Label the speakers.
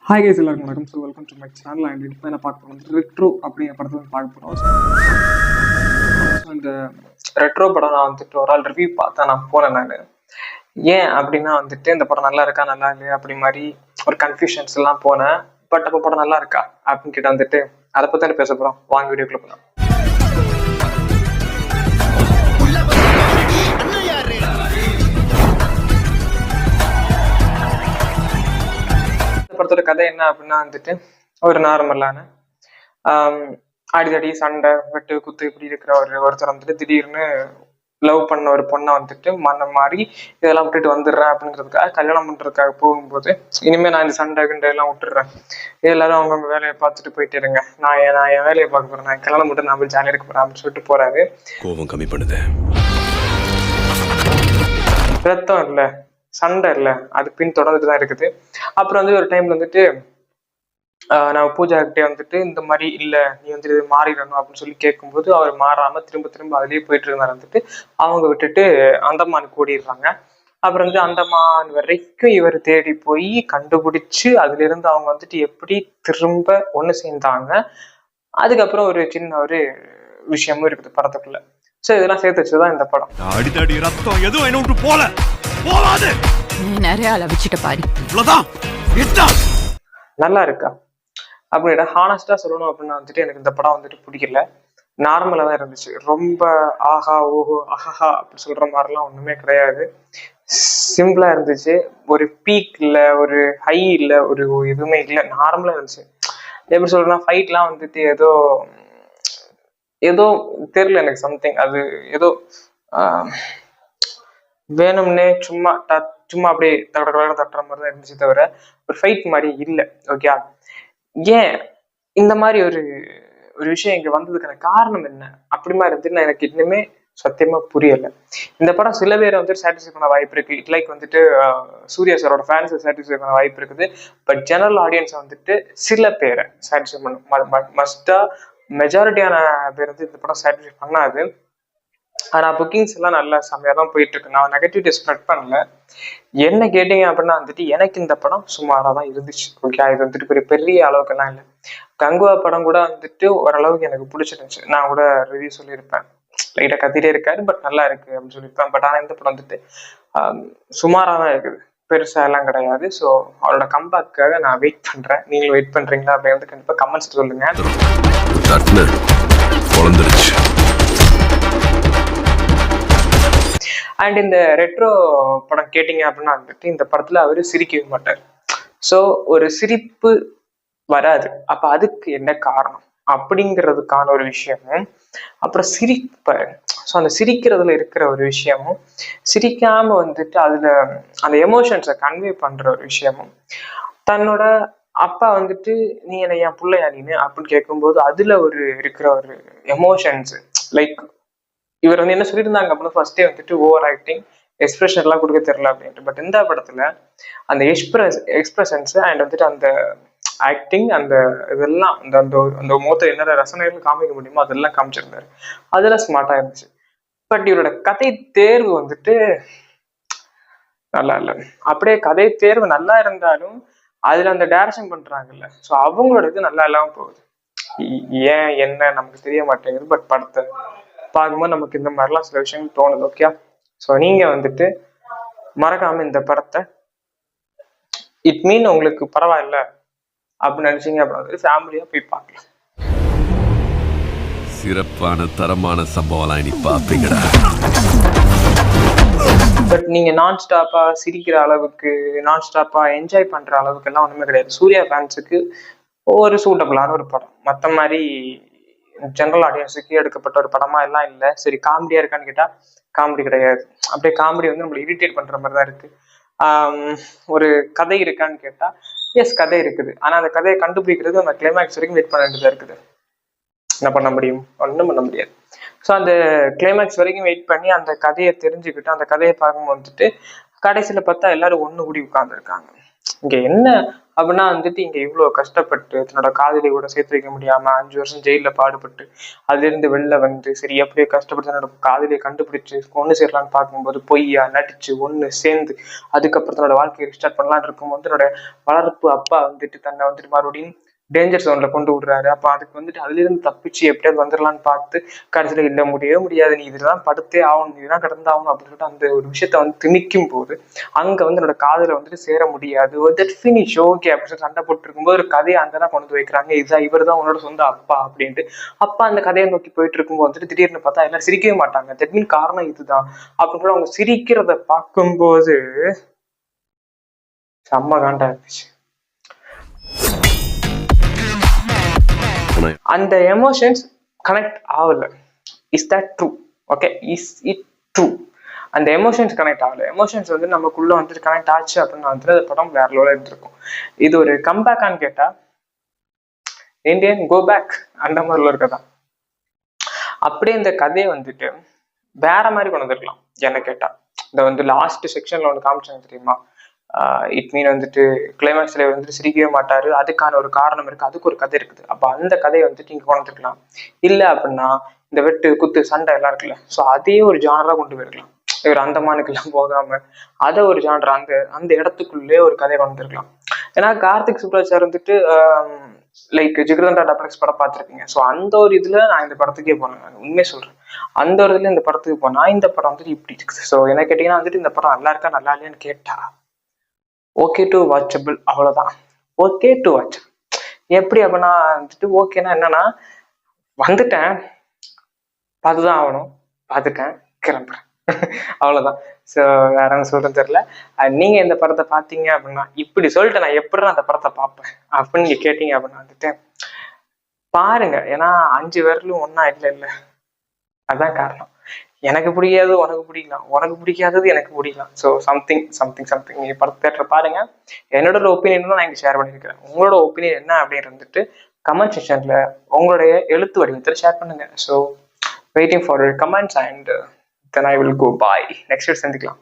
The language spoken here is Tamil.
Speaker 1: ஹாய் கைஸ், எல்லாருக்கும் வணக்கம். So welcome to my channel. And இப்போ என்ன பார்க்க போகிறோம், ரெட்ரோ அப்படிங்கிற படத்தை வந்து பார்க்க போகிறோம். ஸோ இந்த ரெட்ரோ படம் நான் வந்துட்டு ஒரு ஆள் ரிவ்யூ பார்த்தேன், நான் போனேன். நான் ஏன் அப்படின்னா வந்துட்டு இந்த படம் நல்லா இருக்கா நல்லா இல்லையா அப்படி மாதிரி ஒரு கன்ஃபியூஷன்ஸ் எல்லாம் போனேன். பட் அப்போ படம் நல்லா இருக்கா அப்படின்னு கேட்டு வந்துட்டு அதை பற்றி தானே பேச போகிறோம். வாங்க வீடியோக்குள்ள போகலாம். படத்தோட கதை என்ன அப்படின்னா வந்துட்டு ஒரு நார்மலான அடிதடி சண்டை வெட்டு குத்து இப்படி இருக்கிற ஒருத்தர் வந்துட்டு திடீர்னு லவ் பண்ண ஒரு பொண்ணை வந்துட்டு மன மாறி இதெல்லாம் விட்டுட்டு வந்துடுறேன் அப்படிங்கிறதுக்காக கல்யாணம் பண்றதுக்காக போகும்போது இனிமே நான் இந்த சண்டை கிண்டை எல்லாம் விட்டுடுறேன், எல்லாரும் அவங்கவுங்க வேலையை பார்த்துட்டு போயிட்டு இருங்க, நான் என் வேலையை பார்க்க போறேன், நான் கல்யாணம் மட்டும் நான் ஜாலியாக இருக்க போறேன் அப்படின்னு சொல்லிட்டு போறாரு. கோபம் கம்மி பண்ணுது, ரத்தம் இல்லை சண்டை இல்லை அது பின் தொடர்ந்துட்டு தான் இருக்குது. அப்புறம் வந்து ஒரு டைம்ல வந்துட்டு நான் பூஜா கிட்டே வந்துட்டு இந்த மாதிரி இல்லை நீ வந்துட்டு இது மாறிடணும் அப்படின்னு சொல்லி கேட்கும்போது அவர் மாறாம திரும்ப திரும்ப அதுலேயே போயிட்டு இருந்தார். வந்துட்டு அவங்க விட்டுட்டு அந்தமானுக்கு ஓடிடுறாங்க. அப்புறம் வந்து அந்தமான் வரைக்கும் இவர் தேடி போய் கண்டுபிடிச்சு அதுல இருந்து அவங்க வந்துட்டு எப்படி திரும்ப ஒண்ணு சேர்ந்தாங்க. அதுக்கப்புறம் ஒரு சின்ன ஒரு விஷயமும் இருக்குது படத்துக்குள்ள. ஸோ இதெல்லாம் சேர்த்து வச்சுதான் இந்த படம்.
Speaker 2: அடிதடி ரத்தம் எதுவும் என்ன விட்டு போகாது.
Speaker 3: நிறைய அளவிச்சிட்ட பாரு.
Speaker 1: நல்லா இருக்கா அப்படின்னா ஹானஸ்டா சொல்லணும் அப்படின்னா வந்துட்டு எனக்கு இந்த படம் வந்துட்டு பிடிக்கல. நார்மலா தான் இருந்துச்சு. ரொம்ப ஆஹா ஓஹோ அஹஹா அப்படி சொல்ற மாதிரிலாம் ஒண்ணுமே கிடையாது. சிம்பிளா இருந்துச்சு. ஒரு பீக் இல்ல, ஒரு ஹை இல்ல, ஒரு எதுவுமே இல்லை, நார்மலா இருந்துச்சு. எப்படி சொல்றேன்னா ஃபைட்லாம் வந்துட்டு ஏதோ ஏதோ தெரியல எனக்கு, சம்திங் அது ஏதோ வேணும்னே சும்மா அப்படியே தட்டுற மாதிரி தான் இருந்துச்சு தவிர ஒரு ஃபைட் மாதிரி இல்லை. ஓகே, ஏன் இந்த மாதிரி ஒரு விஷயம் இங்க வந்ததுக்கான காரணம் என்ன அப்படி மாதிரி இருந்துட்டு எனக்கு இன்னுமே சத்தியமா புரியல. இந்த படம் சில பேரை வந்துட்டு சாட்டிஸ்ஃபை பண்ண வாய்ப்பு இருக்கு. இட் லைக் வந்துட்டு சூர்யா சாரோட ஃபேன்ஸை சாட்டிஸ்ஃபை பண்ண வாய்ப்பு இருக்குது. பட் ஜெனரல் ஆடியன்ஸை வந்துட்டு சில பேரை சாட்டிஸ்ஃபை பண்ணும். மஸ்டா மெஜாரிட்டியான பேர் வந்து இந்த படம் சாட்டிஸ்ஃபை பண்ணாது. ஆனா புக்கிங்ஸ் எல்லாம் நல்லா செம்மையா தான் போயிட்டு இருக்கு. நான் நெகட்டிவிட்டி ஸ்ப்ரெட் பண்ணல. என்ன கேட்டீங்க அப்படின்னா வந்துட்டு எனக்கு இந்த படம் சுமாரா தான் இருந்துச்சு. ஓகே, இது வந்துட்டு பெரிய அளவுக்கு எல்லாம் இல்லை. கங்குவா படம் கூட வந்துட்டு ஓரளவுக்கு எனக்கு பிடிச்சிருந்துச்சு. நான் கூட ரிவ்யூ சொல்லியிருப்பேன், லைட்டா கத்திட்டே இருக்காரு பட் நல்லா இருக்கு அப்படின்னு சொல்லியிருப்பேன். பட் ஆனா இந்த படம் வந்துட்டு சுமாரா தான் இருக்குது, பெருசா எல்லாம் கிடையாது. ஸோ அவரோட கம்பேக்காக நான் வெயிட் பண்றேன். நீங்களும் வெயிட் பண்றீங்களா அப்படிங்கிறது கண்டிப்பா கமெண்ட்ஸ் சொல்லுங்க. அண்ட் இந்த ரெட்ரோ படம் கேட்டீங்க அப்படின்னா வந்துட்டு இந்த படத்துல அவரு சிரிக்கவே மாட்டார். ஸோ ஒரு சிரிப்பு வராது. அப்ப அதுக்கு என்ன காரணம் அப்படிங்கிறதுக்கான ஒரு விஷயமும், அப்புறம் சிரிப்பாரு. ஸோ அந்த சிரிக்கிறதுல இருக்கிற ஒரு விஷயமும், சிரிக்காம வந்துட்டு அதுல அந்த எமோஷன்ஸை கன்வே பண்ற ஒரு விஷயமும், தன்னோட அப்பா வந்துட்டு நீ என்ன என் பிள்ளையா நீனு அப்படின்னு கேட்கும்போது அதுல ஒரு இருக்கிற ஒரு எமோஷன்ஸ், லைக் இவர் வந்து என்ன சொல்லியிருந்தாங்க அப்படின்னா ஃபர்ஸ்டே வந்துட்டு ஓவர் ஆக்டிங், எக்ஸ்பிரஷன் எல்லாம் கொடுக்க தெரியல அப்படின்ட்டு. பட் இந்த படத்துல அந்த எக்ஸ்பிரஷன்ஸ் அண்ட் வந்துட்டு அந்த ஆக்டிங் அந்த இதெல்லாம் அந்த அந்த முகத்தை என்ன ரசனைகள் காமிக்க முடியுமோ அதெல்லாம் காமிச்சிருந்தாரு. அதெல்லாம் ஸ்மார்ட்டா இருந்துச்சு. பட் இவரோட கதை தேர்வு வந்துட்டு நல்லா இல்லை. அப்படியே கதை தேர்வு நல்லா இருந்தாலும் அதுல அந்த டைரக்ஷன் பண்றாங்கல்ல, ஸோ அவங்களோட இது நல்லா இல்லாம போகுது. ஏன் என்ன நமக்கு தெரிய மாட்டேங்குது. பட் படத்தை பார்க்கும்போது நமக்கு இந்த மாதிரிலாம் சில விஷயங்கள் தோணுது. ஓகே, ஸோ நீங்க வந்துட்டு மறக்காம இந்த படத்தை இட் மீன் உங்களுக்கு பரவாயில்ல அப்படின்னு நினைச்சீங்க அப்படின்னா ஃபேமிலியா போய் பார்க்கலாம்.
Speaker 2: சிறப்பான தரமான சம்பவம் நீ பாப்பீங்கடா.
Speaker 1: பட் நீங்க நான் ஸ்டாப்பா சிரிக்கிற அளவுக்கு, நான் ஸ்டாப்பா என்ஜாய் பண்ற அளவுக்கு எல்லாம் ஒண்ணுமே கிடையாது. சூர்யா ஃபேன்ஸுக்கு ஒரு சூட்டபிளான ஒரு படம். மற்ற மாதிரி ஜெனரல் ஆடியன்ஸுக்கு எடுக்கப்பட்ட ஒரு படமா எல்லாம் இல்லை. சரி, காமெடியா இருக்கான்னு கேட்டா காமெடி கிடையாது. அப்படியே காமெடி வந்து நம்மளை இரிட்டேட் பண்ற மாதிரி தான் இருக்கு. ஒரு கதை இருக்கான்னு கேட்டா எஸ், கதை இருக்குது. ஆனா அந்த கதையை கண்டுபிடிக்கிறது அந்த கிளைமேக்ஸ் வரைக்கும் வெயிட் பண்ண வேண்டியதா இருக்குது. என்ன பண்ண முடியும்? ஒன்றும் பண்ண முடியாது. ஸோ அந்த கிளைமேக்ஸ் வரைக்கும் வெயிட் பண்ணி அந்த கதையை தெரிஞ்சுக்கிட்டு அந்த கதையை பார்க்கும்போது வந்துட்டு கடைசியில பார்த்தா எல்லாரும் ஒண்ணு கூடி உட்கார்ந்துருக்காங்க. இங்க என்ன அப்படின்னா வந்துட்டு இங்க இவ்வளவு கஷ்டப்பட்டு தன்னோட காதலி கூட சேர்த்து வைக்க முடியாம 5 வருஷம் ஜெயில பாடுபட்டு அதுல இருந்து வெளில வந்து சரி எப்படியோ கஷ்டப்பட்டு தன்னோட காதலியை கண்டுபிடிச்சு ஒண்ணு சேரலான்னு பார்க்கும்போது பொய்யா நடிச்சு ஒண்ணு சேர்ந்து அதுக்கப்புறம் தன்னோட வாழ்க்கையை ஸ்டார்ட் பண்ணலான்னு இருக்கும்போது தன்னோட வளர்ப்பு அப்பா வந்துட்டு தன்னை வந்துட்டு மறுபடியும் டேஞ்சர் ஜோன்ல கொண்டு விடுறாரு. அப்ப அதுக்கு வந்துட்டு அதுல இருந்து தப்பிச்சு எப்படியாவது வந்துடலான்னு பார்த்து கடைசியில இல்ல முடியவே முடியாது, நீ இதெல்லாம் படுத்தே ஆகணும், இதெல்லாம் கடந்து ஆகணும் அப்படின்னு சொல்லிட்டு அந்த ஒரு விஷயத்த வந்து திணிக்கும் போது அங்க வந்து என்னோட காதல வந்துட்டு சேர முடியாது, ஃபினிஷ் ஓகே அப்படின்னு சொல்லி சண்டை போட்டு இருக்கும்போது ஒரு கதையை அங்கதான் கொண்டு வந்து வைக்கிறாங்க. இதுதான் இவர் தான் உன்னோட சொந்த அப்பா அப்படின்ட்டு. அப்பா அந்த கதையை நோக்கி போயிட்டு இருக்கும்போது வந்துட்டு திடீர்னு பார்த்தா எல்லாரும் சிரிக்கவே மாட்டாங்க. தட் மீன் காரணம் இதுதான் அப்படின்னு சொல்லி அவங்க சிரிக்கிறத பார்க்கும்போது செம்ம காண்டா இருந்துச்சு. அந்த எமோஷன்ஸ் கனெக்ட் ஆகல. Is that true? Okay, is it true? அந்த எமோஷன்ஸ் கனெக்ட் ஆகல. எமோஷன்ஸ் வந்து நமக்குள்ள வந்துட்டு கனெக்ட் ஆச்சு அப்படின்னா வந்துட்டு அந்த படம் வேற லெவலில் இருந்திருக்கும். இது ஒரு கம்பேக்கான்னு கேட்டா இந்தியன் கோ பேக் அந்த மாதிரில இருக்கதான். அப்படியே இந்த கதையை வந்துட்டு வேற மாதிரி கொண்டு வந்துருக்கலாம் என்ன கேட்டா. இந்த வந்து லாஸ்ட் செக்ஷன்ல ஒன்று காமிச்சாங்க தெரியுமா, இட் மீன் வந்துட்டு கிளைமேக்ஸ்ல வந்துட்டு சிரிக்கவே மாட்டாரு, அதுக்கான ஒரு காரணம் இருக்கு, அதுக்கு ஒரு கதை இருக்குது. அப்ப அந்த கதையை வந்துட்டு இங்க கொண்டு வந்துருக்கலாம். இல்ல அப்படின்னா இந்த வெட்டு குத்து சண்டை எல்லாம் இருக்குல்ல, ஸோ அதையே ஒரு ஜானரா கொண்டு போயிருக்கலாம். இவர் அந்தமானுக்கு எல்லாம் போகாம அதை ஒரு ஜானரா அந்த அந்த இடத்துக்குள்ளே ஒரு கதையை கொண்டு வந்துருக்கலாம். ஏன்னா கார்த்திக் சுப்ராஜ் சார் வந்துட்டு லைக் ஜிகர்தண்டா டப்ளெக்ஸ் படம் பார்த்துருப்பீங்க. ஸோ அந்த ஒரு இதுல நான் இந்த படத்துக்கே போனேன். நான் உண்மையை சொல்றேன், அந்த ஒரு இதுல இந்த படத்துக்கு போனா இந்த படம் வந்துட்டு இப்படி இருக்குது. ஸோ என்ன கேட்டீங்கன்னா வந்துட்டு இந்த படம் நல்லா இருக்கா நல்லா இல்லையான்னு கேட்டா ஓகே டு வாட்சபிள், அவ்வளவுதான். Okay to watch. எப்படி அப்படின்னா வந்துட்டு ஓகேன்னா என்னன்னா வந்துட்டேன், பார்த்துதான் ஆகணும், பார்த்துட்டேன், கிளம்புறேன், அவ்வளவுதான். ஸோ வேற என்ன சொல்றேன்னு தெரியல. நீங்க இந்த படத்தை பார்த்தீங்க அப்படின்னா இப்படி சொல்லிட்டு நான் எப்படி அந்த படத்தை பார்ப்பேன் அப்படின்னு நீங்க கேட்டீங்க அப்படின்னா வந்துட்டு பாருங்க. ஏன்னா 5 விரலும் ஒன்னா இல்லை, அதுதான் காரணம். எனக்கு பிடிக்காது உனக்கு பிடிக்கலாம், உனக்கு பிடிக்காதது எனக்கு பிடிக்கலாம். ஸோ சம்திங் சம்திங் சம்திங் நீங்க படத்தை தேட்டர் பாருங்க. என்னோட ஒப்பீனியன் தான் நான் இங்கே ஷேர் பண்ணியிருக்கிறேன். உங்களோட ஒப்பீனியன் என்ன அப்படின்னு இருந்துட்டு கமெண்ட் செக்ஷன்ல உங்களுடைய எழுத்து வடிவத்தில் ஷேர் பண்ணுங்க. So waiting for comments and then I will go bye. Next சந்திக்கலாம்.